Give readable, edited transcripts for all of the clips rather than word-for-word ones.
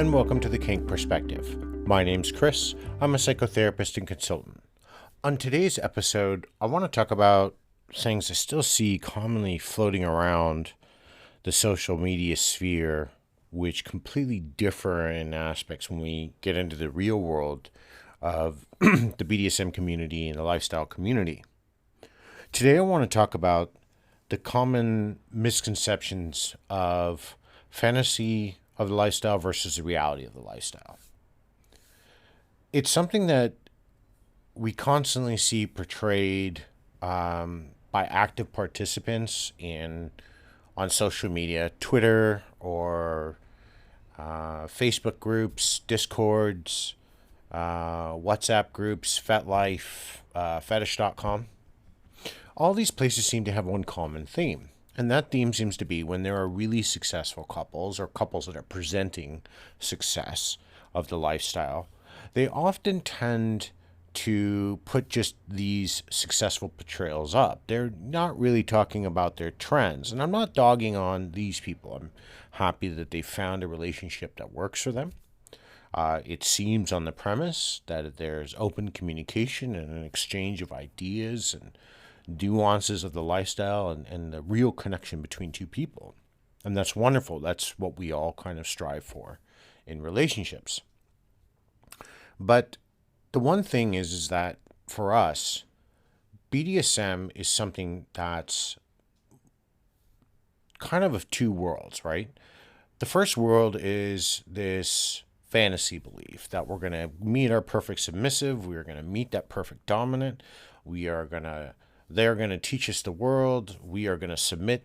and welcome to the Kink Perspective. My name's Chris. I'm a psychotherapist and consultant. On today's episode, I want to talk about things I still see commonly floating around the social media sphere, which completely differ in aspects when we get into the real world of the BDSM community and the lifestyle community. Today, I want to talk about the common misconceptions of fantasy of the lifestyle versus the reality of the lifestyle. It's something that we constantly see portrayed by active participants on social media, Twitter or Facebook groups, Discords, WhatsApp groups, FetLife, Fetish.com. All these places seem to have one common theme. And that theme seems to be when there are really successful couples or couples that are presenting success of the lifestyle, they often tend to put just these successful portrayals up. They're not really talking about their trends. And I'm not dogging on these people. I'm happy that they found a relationship that works for them. It seems on the premise that there's open communication and an exchange of ideas and nuances of the lifestyle and the real connection between two people. And that's wonderful. That's what we all kind of strive for in relationships. But the one thing is that for us, BDSM is something that's kind of two worlds, right? The first world is this fantasy belief that we're going to meet our perfect submissive, we're going to meet that perfect dominant, they're going to teach us the world. We are going to submit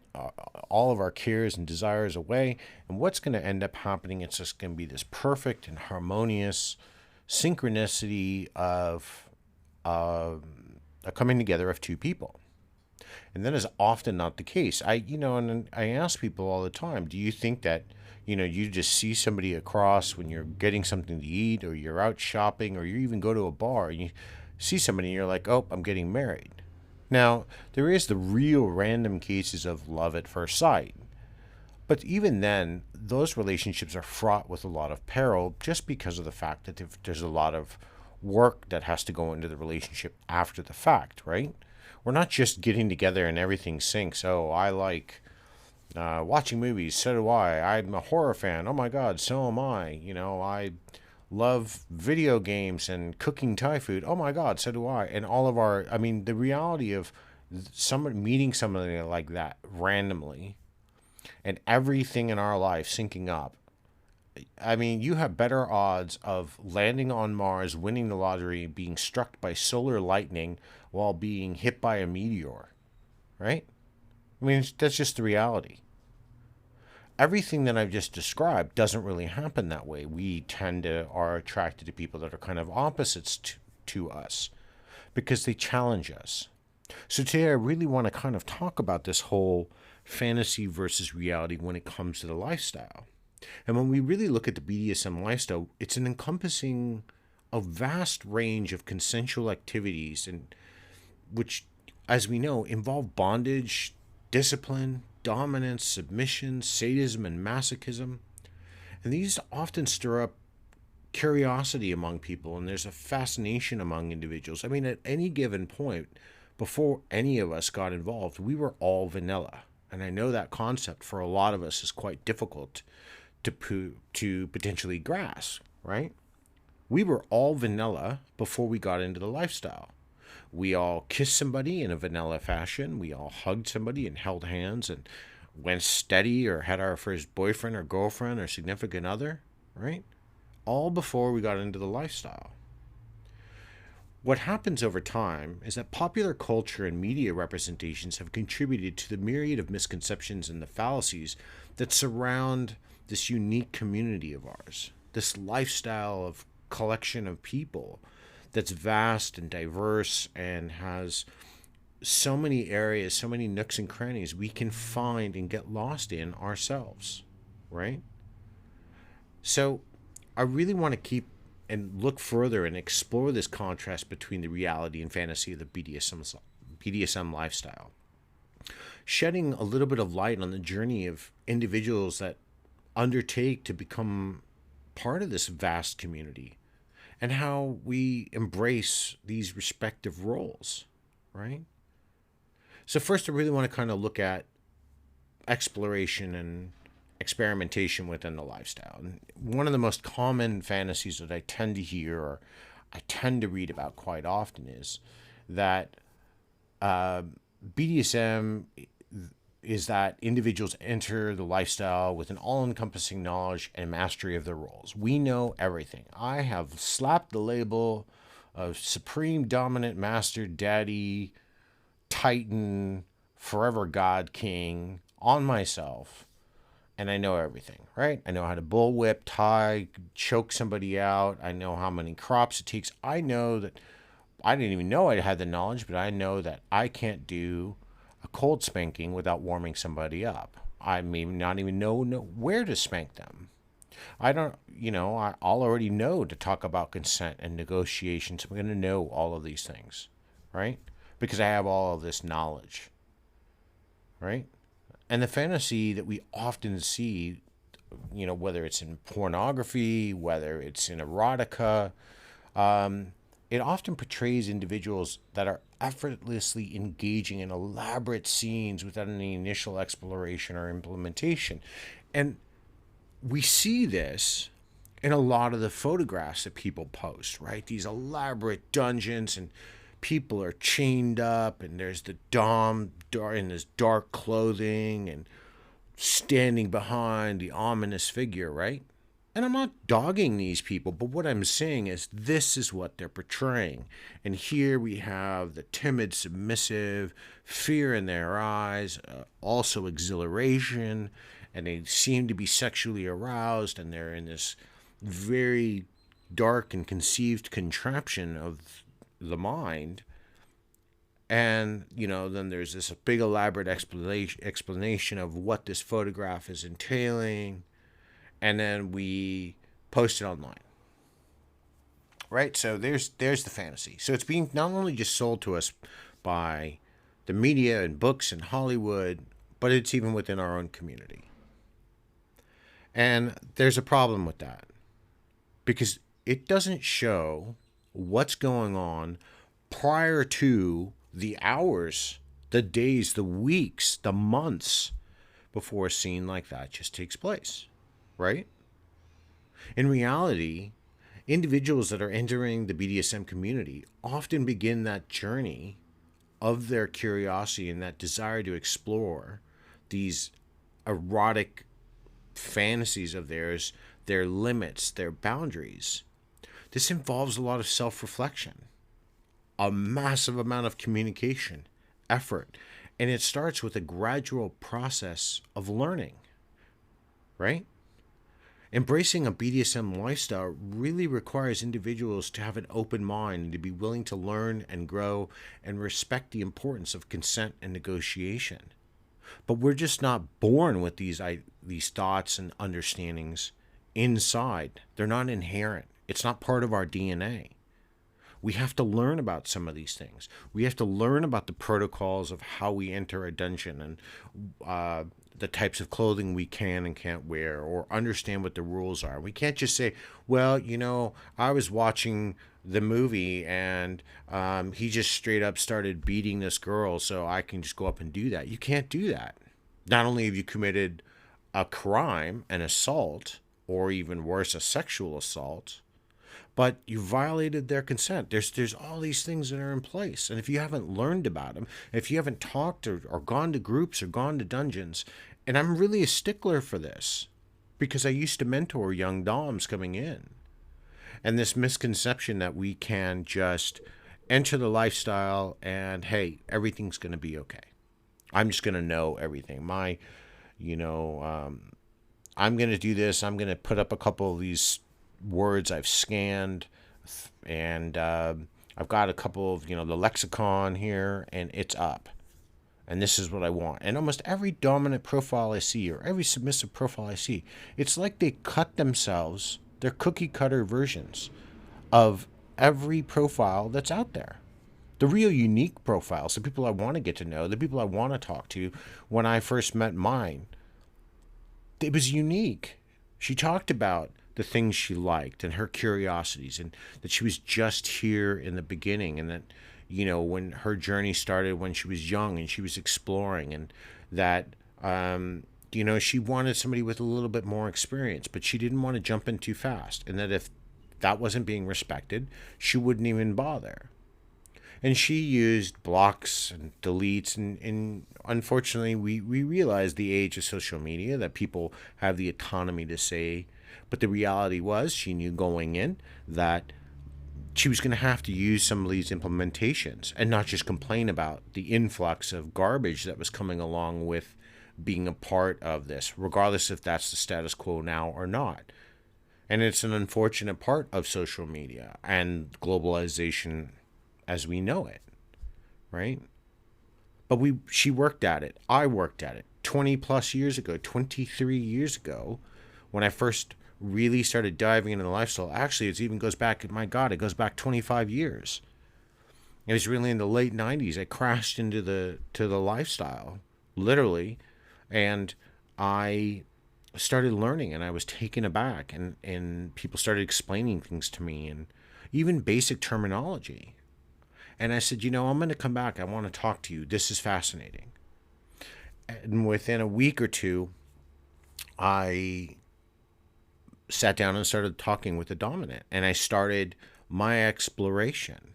all of our cares and desires away. And what's going to end up happening, it's just going to be this perfect and harmonious synchronicity of a coming together of two people. And that is often not the case. I ask people all the time, do you think that, you just see somebody across when you're getting something to eat or you're out shopping or you even go to a bar and you see somebody and you're like, oh, I'm getting married. Now, there is the real random cases of love at first sight. But even then, those relationships are fraught with a lot of peril just because of the fact that there's a lot of work that has to go into the relationship after the fact, right? We're not just getting together and everything syncs. Oh, I like watching movies. So do I. I'm a horror fan. Oh my God, so am I. I love video games and cooking Thai food. Oh my God, so do I. And the reality of meeting somebody like that randomly and everything in our life syncing up. You have better odds of landing on Mars, winning the lottery, being struck by solar lightning while being hit by a meteor, right? That's just the reality. Everything that I've just described doesn't really happen that way. We are attracted to people that are kind of opposites to us because they challenge us. So today I really want to kind of talk about this whole fantasy versus reality when it comes to the lifestyle. And when we really look at the BDSM lifestyle, it's an encompassing a vast range of consensual activities and which, as we know, involve bondage, discipline, dominance, submission, sadism, and masochism. And these often stir up curiosity among people, and there's a fascination among individuals. At any given point, before any of us got involved, we were all vanilla. And I know that concept for a lot of us is quite difficult to potentially grasp, right? We were all vanilla before we got into the lifestyle. We all kissed somebody in a vanilla fashion. We all hugged somebody and held hands and went steady or had our first boyfriend or girlfriend or significant other, right? All before we got into the lifestyle. What happens over time is that popular culture and media representations have contributed to the myriad of misconceptions and the fallacies that surround this unique community of ours, this lifestyle of collection of people that's vast and diverse and has so many areas, so many nooks and crannies we can find and get lost in ourselves, right? So I really want to keep and look further and explore this contrast between the reality and fantasy of the BDSM lifestyle, shedding a little bit of light on the journey of individuals that undertake to become part of this vast community and how we embrace these respective roles, right? So first, I really want to kind of look at exploration and experimentation within the lifestyle. And one of the most common fantasies that I tend to hear or I tend to read about quite often is that BDSM is that individuals enter the lifestyle with an all-encompassing knowledge and mastery of their roles. We know everything. I have slapped the label of supreme dominant master daddy titan forever god king on myself, and I know everything, right? I know how to bullwhip, tie, choke somebody out. I know how many crops it takes. I know that I didn't even know I had the knowledge, but I know that I can't do a cold spanking without warming somebody up. I may not even know where to spank them. I don't, I'll already know to talk about consent and negotiations. I'm going to know all of these things, right? Because I have all of this knowledge, right? And the fantasy that we often see, whether it's in pornography, whether it's in erotica, it often portrays individuals that are effortlessly engaging in elaborate scenes without any initial exploration or implementation. And we see this in a lot of the photographs that people post, right? These elaborate dungeons and people are chained up and there's the dom in this dark clothing and standing behind the ominous figure, right? And I'm not dogging these people, but what I'm saying is this is what they're portraying. And here we have the timid, submissive, fear in their eyes, also exhilaration, and they seem to be sexually aroused, and they're in this very dark and conceived contraption of the mind. And, then there's this big elaborate explanation of what this photograph is entailing. And then we post it online, right? So there's the fantasy. So it's being not only just sold to us by the media and books and Hollywood, but it's even within our own community. And there's a problem with that because it doesn't show what's going on prior to the hours, the days, the weeks, the months before a scene like that just takes place. Right? In reality, individuals that are entering the BDSM community often begin that journey of their curiosity and that desire to explore these erotic fantasies of theirs, their limits, their boundaries. This involves a lot of self-reflection, a massive amount of communication, effort, and it starts with a gradual process of learning, right? Embracing a BDSM lifestyle really requires individuals to have an open mind and to be willing to learn and grow and respect the importance of consent and negotiation. But we're just not born with these thoughts and understandings inside. They're not inherent. It's not part of our DNA. We have to learn about some of these things. We have to learn about the protocols of how we enter a dungeon and the types of clothing we can and can't wear, or understand what the rules are. We can't just say, well, I was watching the movie and he just straight up started beating this girl, so I can just go up and do that. You can't do that. Not only have you committed a crime, an assault, or even worse, a sexual assault, but you violated their consent. There's all these things that are in place. And if you haven't learned about them, if you haven't talked or gone to groups or gone to dungeons, and I'm really a stickler for this because I used to mentor young doms coming in. And this misconception that we can just enter the lifestyle and, hey, everything's going to be okay. I'm just going to know everything. I'm going to do this. I'm going to put up a couple of these words I've scanned, and I've got a couple of the lexicon here, and it's up, and this is what I want. And almost every dominant profile I see, or every submissive profile I see, it's like they cut themselves, they're cookie cutter versions of every profile that's out there. The real unique profiles, the people I want to get to know, the people I want to talk to. When I first met mine, it was unique. She talked about the things she liked and her curiosities, and that she was just here in the beginning, and that, when her journey started when she was young and she was exploring, and that, she wanted somebody with a little bit more experience, but she didn't want to jump in too fast, and that if that wasn't being respected, she wouldn't even bother. And she used blocks and deletes, and unfortunately, we realized the age of social media that people have the autonomy to say, but the reality was she knew going in that she was going to have to use some of these implementations and not just complain about the influx of garbage that was coming along with being a part of this, regardless if that's the status quo now or not. And it's an unfortunate part of social media and globalization as we know it, right? But she worked at it. I worked at it 20 plus years ago, 23 years ago, when I first really started diving into the lifestyle. Actually, it even goes back, my God, it goes back 25 years. It was really in the late 90s. I crashed into the lifestyle, literally, and I started learning, and I was taken aback, and people started explaining things to me, and even basic terminology. And I said, I'm going to come back. I want to talk to you. This is fascinating. And within a week or two, I sat down and started talking with the dominant, and I started my exploration.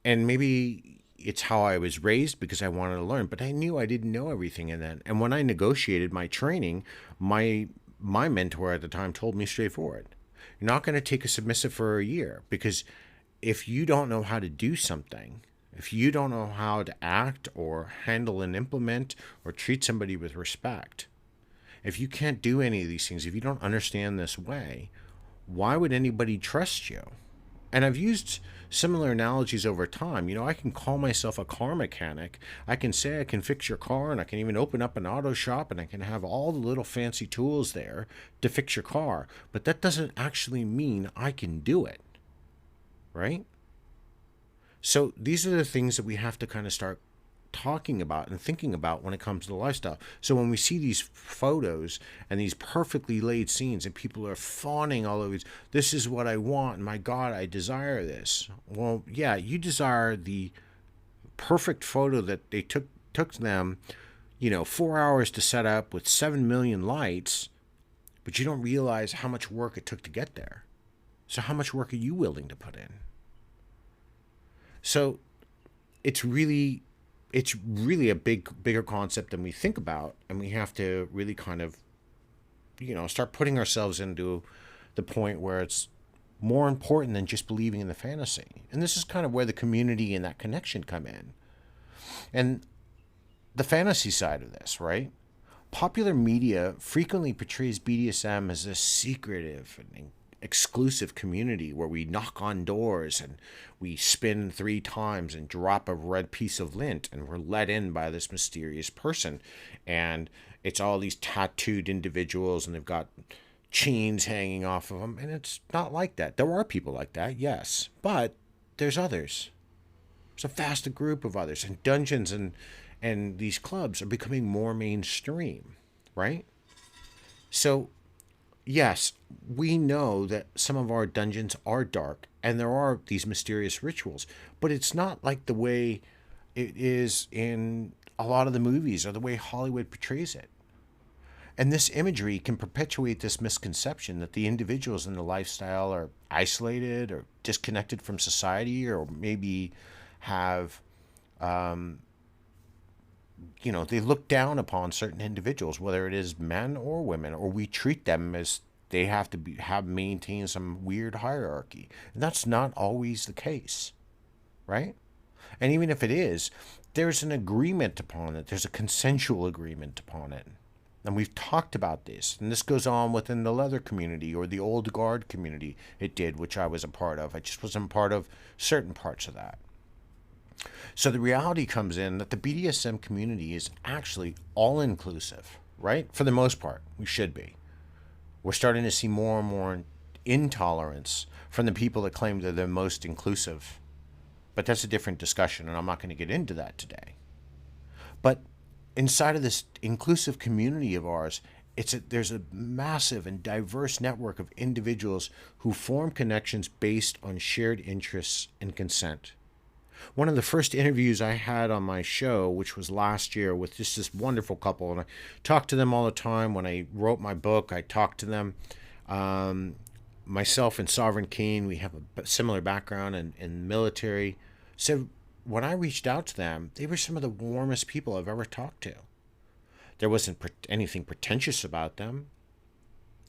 And maybe it's how I was raised, because I wanted to learn, but I knew I didn't know everything in that. And when I negotiated my training, my mentor at the time told me straightforward, you're not going to take a submissive for a year, because if you don't know how to do something, if you don't know how to act or handle and implement or treat somebody with respect, if you can't do any of these things, if you don't understand this way, why would anybody trust you? And I've used similar analogies over time. I can call myself a car mechanic. I can say I can fix your car, and I can even open up an auto shop, and I can have all the little fancy tools there to fix your car. But that doesn't actually mean I can do it. Right? So these are the things that we have to kind of start talking about and thinking about when it comes to the lifestyle. So when we see these photos and these perfectly laid scenes, and people are fawning all over, this is what I want, and my God, I desire this. Well, yeah, you desire the perfect photo that they took them, 4 hours to set up with 7 million lights, but you don't realize how much work it took to get there. So how much work are you willing to put in? So it's really a bigger concept than we think about, and we have to really kind of, start putting ourselves into the point where it's more important than just believing in the fantasy. And this is kind of where the community and that connection come in. And the fantasy side of this, right? Popular media frequently portrays BDSM as a secretive and exclusive community where we knock on doors and we spin 3 times and drop a red piece of lint, and we're let in by this mysterious person. And it's all these tattooed individuals, and they've got chains hanging off of them. And it's not like that. There are people like that, yes, but there's others. There's a vast group of others, and dungeons and these clubs are becoming more mainstream, right? So yes, we know that some of our dungeons are dark and there are these mysterious rituals, but it's not like the way it is in a lot of the movies or the way Hollywood portrays it. And this imagery can perpetuate this misconception that the individuals in the lifestyle are isolated or disconnected from society, or maybe have, they look down upon certain individuals, whether it is men or women, or we treat them as they have to have maintained some weird hierarchy. And that's not always the case, right? And even if it is, there's an agreement upon it. There's a consensual agreement upon it. And we've talked about this. And this goes on within the leather community or the old guard community. It did, which I was a part of. I just wasn't part of certain parts of that. So the reality comes in that the BDSM community is actually all-inclusive, right? For the most part, we should be. We're starting to see more and more intolerance from the people that claim they're the most inclusive. But that's a different discussion, and I'm not going to get into that today. But inside of this inclusive community of ours, there's a massive and diverse network of individuals who form connections based on shared interests and consent. One of the first interviews I had on my show, which was last year, with just this wonderful couple, and I talked to them all the time. When I wrote my book, I talked to them. Um, Myself and Sovereign King, we have a similar background in military. So when I reached out to them, they were some of the warmest people I've ever talked to. There wasn't anything pretentious about them.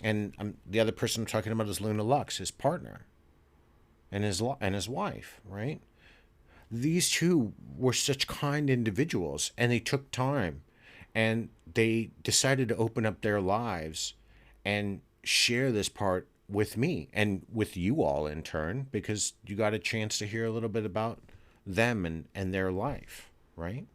And the other person I'm talking about is Luna Lux, his partner, and his wife, right? These two were such kind individuals, and they took time, and they decided to open up their lives and share this part with me and with you all in turn, because you got a chance to hear a little bit about them and their life, right?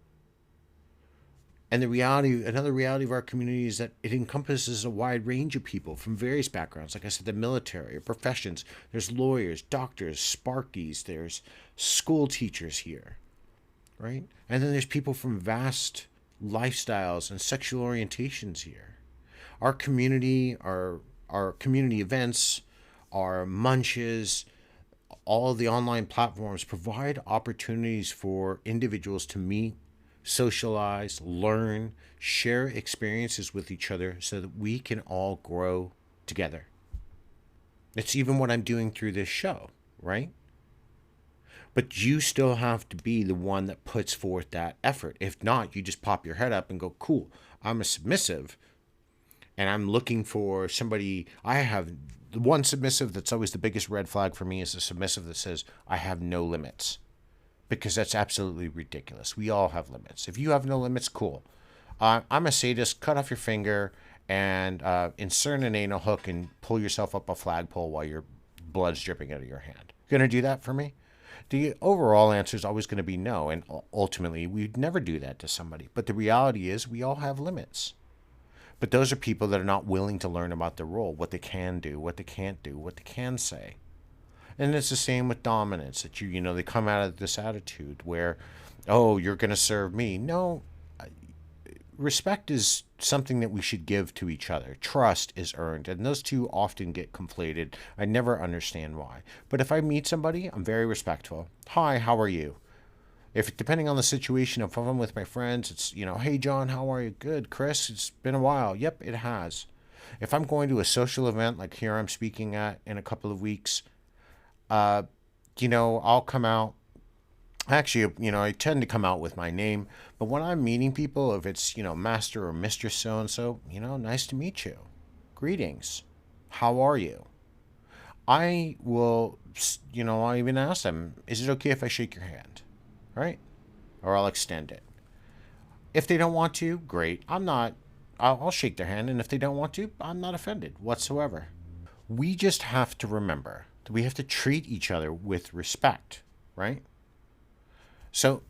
And another reality of our community is that it encompasses a wide range of people from various backgrounds. Like I said, the military, professions. There's lawyers, doctors, sparkies. There's school teachers here, right? And then there's people from vast lifestyles and sexual orientations here. Our community, our community events, our munches, all of the online platforms provide opportunities for individuals to meet, socialize, learn, share experiences with each other so that we can all grow together. It's even what I'm doing through this show, right? But you still have to be the one that puts forth that effort. If not, you just pop your head up and go, cool, I'm a submissive and I'm looking for somebody. I have the one submissive that's always the biggest red flag for me is a submissive that says, I have no limits. Because that's absolutely ridiculous. We all have limits. If you have no limits, cool. I'm a sadist. Cut off your finger and insert an anal hook and pull yourself up a flagpole while your blood's dripping out of your hand. Gonna do that for me? The overall answer is always going to be no, and ultimately we'd never do that to somebody. But the reality is we all have limits. But those are people that are not willing to learn about their role, what they can do, what they can't do, what they can say. And it's the same with dominance, that they come out of this attitude where, oh, you're going to serve me. No, respect is something that we should give to each other. Trust is earned, and those two often get conflated. I never understand why. But if I meet somebody, I'm very respectful. Hi, how are you? If depending on the situation, if I'm with my friends, it's, hey, John, how are you? Good. Chris, it's been a while. Yep, it has. If I'm going to a social event like here I'm speaking at in a couple of weeks, I'll come out. Actually, I tend to come out with my name, but when I'm meeting people, if it's, Master or Mistress so-and-so, nice to meet you. Greetings. How are you? I will, I'll even ask them, is it okay if I shake your hand? Right? Or I'll extend it. If they don't want to, great. I'll shake their hand, and if they don't want to, I'm not offended whatsoever. We just have to remember that we have to treat each other with respect, right? So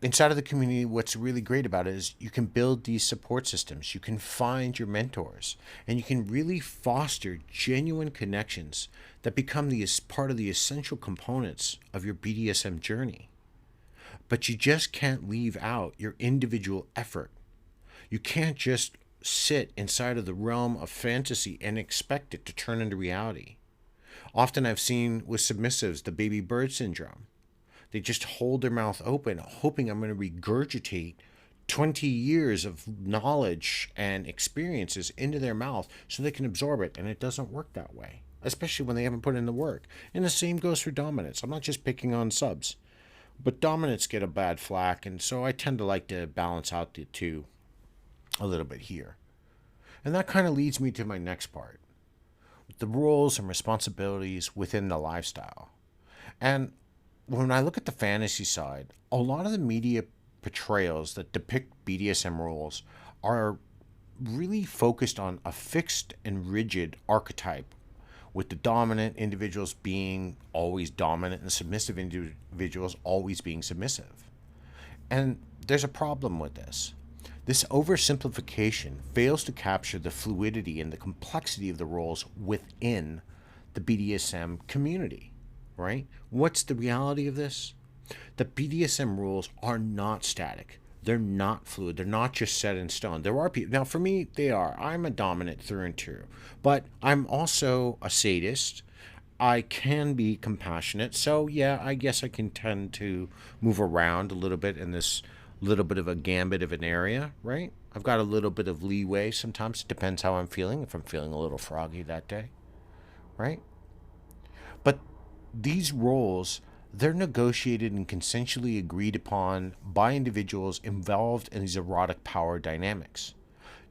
inside of the community, what's really great about it is you can build these support systems. You can find your mentors, and you can really foster genuine connections that become part of the essential components of your BDSM journey. But you just can't leave out your individual effort. You can't just sit inside of the realm of fantasy and expect it to turn into reality. Often I've seen with submissives the baby bird syndrome. They just hold their mouth open, hoping I'm going to regurgitate 20 years of knowledge and experiences into their mouth so they can absorb it, and it doesn't work that way, especially when they haven't put in the work. And the same goes for dominance. I'm not just picking on subs, but dominants get a bad flack, and so I tend to like to balance out the two a little bit here. And that kind of leads me to my next part, the roles and responsibilities within the lifestyle. And when I look at the fantasy side, a lot of the media portrayals that depict BDSM roles are really focused on a fixed and rigid archetype, with the dominant individuals being always dominant and submissive individuals always being submissive. And there's a problem with this. This oversimplification fails to capture the fluidity and the complexity of the roles within the BDSM community, right? What's the reality of this? The BDSM rules are not static. They're not fluid. They're not just set in stone. There are people, now for me, they are. I'm a dominant through and through, but I'm also a sadist. I can be compassionate. So, yeah, I guess I can tend to move around a little bit in this little bit of a gambit of an area, right? I've got a little bit of leeway sometimes. It depends how I'm feeling. If I'm feeling a little froggy that day, right? But these roles, they're negotiated and consensually agreed upon by individuals involved in these erotic power dynamics.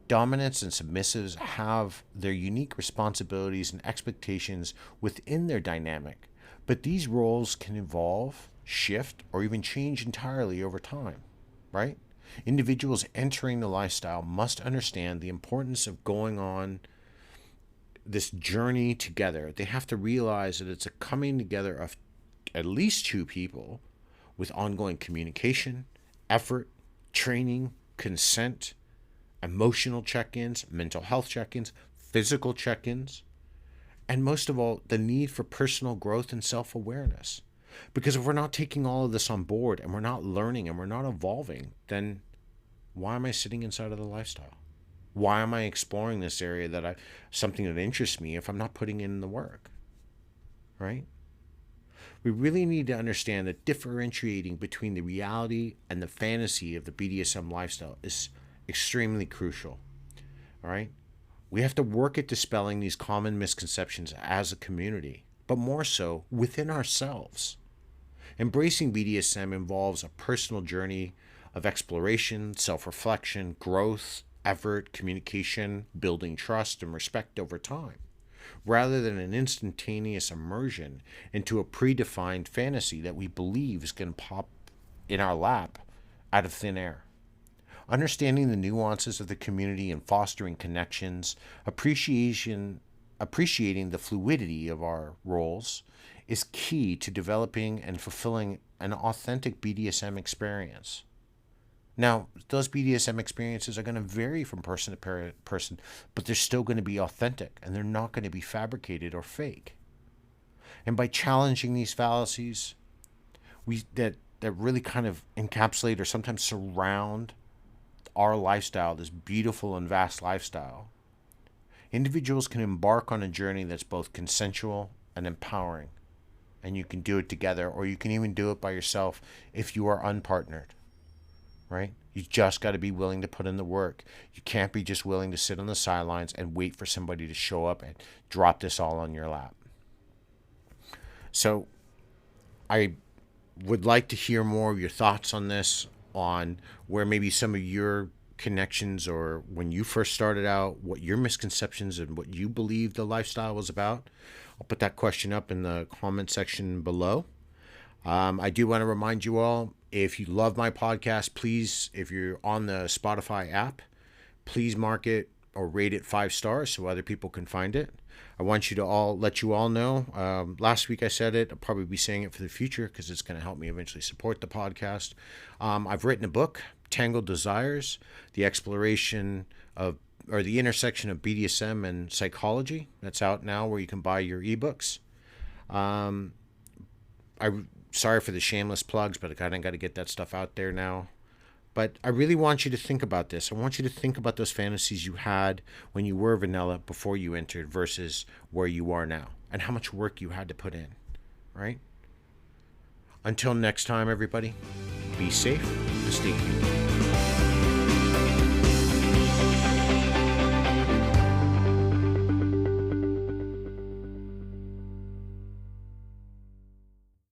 Dominants and submissives have their unique responsibilities and expectations within their dynamic, but these roles can evolve, shift, or even change entirely over time, right? Individuals entering the lifestyle must understand the importance of going on this journey together. They have to realize that it's a coming together of at least two people with ongoing communication, effort, training, consent, emotional check-ins, mental health check-ins, physical check-ins, and most of all, the need for personal growth and self-awareness. Because if we're not taking all of this on board and we're not learning and we're not evolving, then why am I sitting inside of the lifestyle? Why am I exploring this area something that interests me if I'm not putting in the work, right? We really need to understand that differentiating between the reality and the fantasy of the BDSM lifestyle is extremely crucial, all right? We have to work at dispelling these common misconceptions as a community, but more so within ourselves. Embracing BDSM involves a personal journey of exploration, self-reflection, growth, effort, communication, building trust and respect over time, rather than an instantaneous immersion into a predefined fantasy that we believe is going to pop in our lap out of thin air. Understanding the nuances of the community and fostering connections, appreciating the fluidity of our roles is key to developing and fulfilling an authentic BDSM experience. Now, those BDSM experiences are going to vary from person to person, but they're still going to be authentic and they're not going to be fabricated or fake. And by challenging these fallacies, that really kind of encapsulate or sometimes surround our lifestyle, this beautiful and vast lifestyle, individuals can embark on a journey that's both consensual and empowering. And you can do it together, or you can even do it by yourself if you are unpartnered, right? You just got to be willing to put in the work. You can't be just willing to sit on the sidelines and wait for somebody to show up and drop this all on your lap. So I would like to hear more of your thoughts on this, on where maybe some of your connections or when you first started out, what your misconceptions and what you believed the lifestyle was about. I'll put that question up in the comment section below. I do want to remind you all, if you love my podcast, please, if you're on the Spotify app, please mark it or rate it 5 stars so other people can find it. I want you to let you all know. Last week I said it. I'll probably be saying it for the future because it's going to help me eventually support the podcast. I've written a book, Tangled Desires, the exploration of, or the intersection of BDSM and psychology. That's out now where you can buy your ebooks. I'm sorry for the shameless plugs, but I kind of got to get that stuff out there now. But I really want you to think about this. I want you to think about those fantasies you had when you were vanilla before you entered versus where you are now and how much work you had to put in, right? Until next time, everybody, be safe and stay tuned.